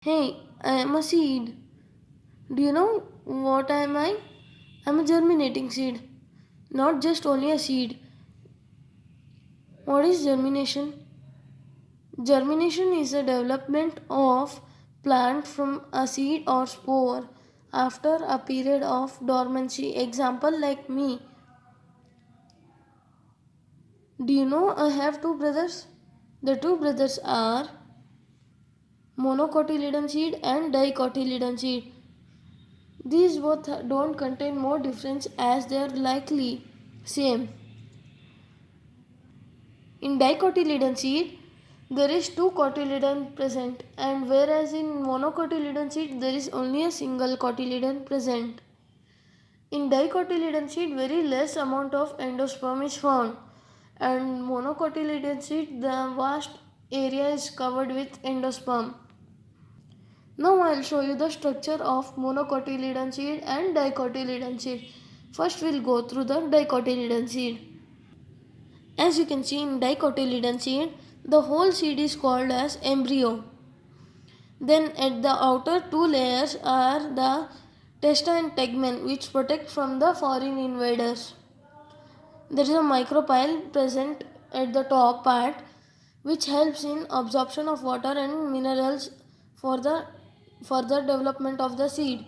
Hey, I am a seed. Do you know what am I? I'm a germinating seed. Not just only a seed. What is germination? Germination is the development of plant from a seed or spore after a period of dormancy. Example like me. Do you know I have two brothers? The two brothers are monocotyledon seed and dicotyledon seed. These both don't contain more difference as they are likely same. In dicotyledon seed, there is two cotyledon present, and whereas in monocotyledon seed there is only a single cotyledon present. In dicotyledon seed, very less amount of endosperm is found, and monocotyledon seed the vast area is covered with endosperm. Now I will show you the structure of monocotyledon seed and dicotyledon seed. First we will go through the dicotyledon seed. As you can see in dicotyledon seed, the whole seed is called as embryo. Then at the outer two layers are the testa and tegmen which protect from the foreign invaders. There is a micropyle present at the top part which helps in absorption of water and minerals for the further development of the seed.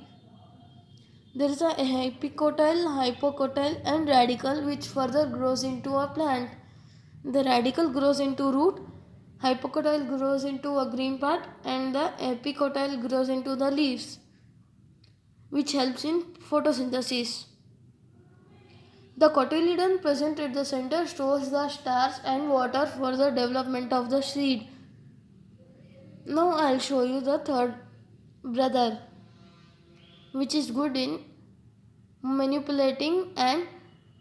There is a epicotyle, hypocotyle and radicle which further grows into a plant. The radicle grows into root, hypocotyle grows into a green part and the epicotyle grows into the leaves which helps in photosynthesis. The cotyledon present at the center stores the starch and water for the development of the seed. Now I'll show you the third brother which is good in manipulating and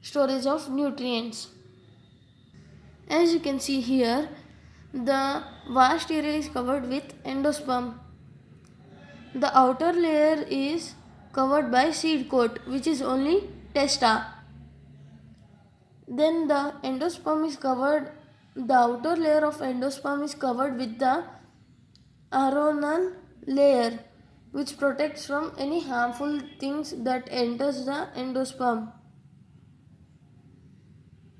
storage of nutrients. As you can see here, the vast area is covered with endosperm. The outer layer is covered by seed coat which is only testa. Then the endosperm is covered, the outer layer of endosperm is covered with the arenal layer which protects from any harmful things that enters the endosperm.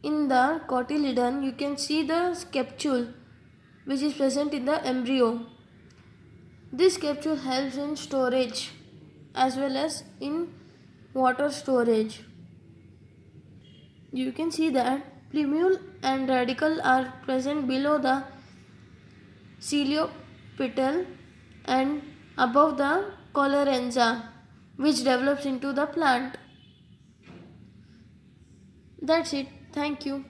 In the cotyledon, you can see the capsule which is present in the embryo. This capsule helps in storage as well as in water storage. You can see that plumule and radicle are present below the coleopetal and above the coleorenza which develops into the plant. That's it. Thank you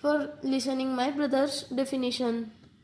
for listening my brother's definition.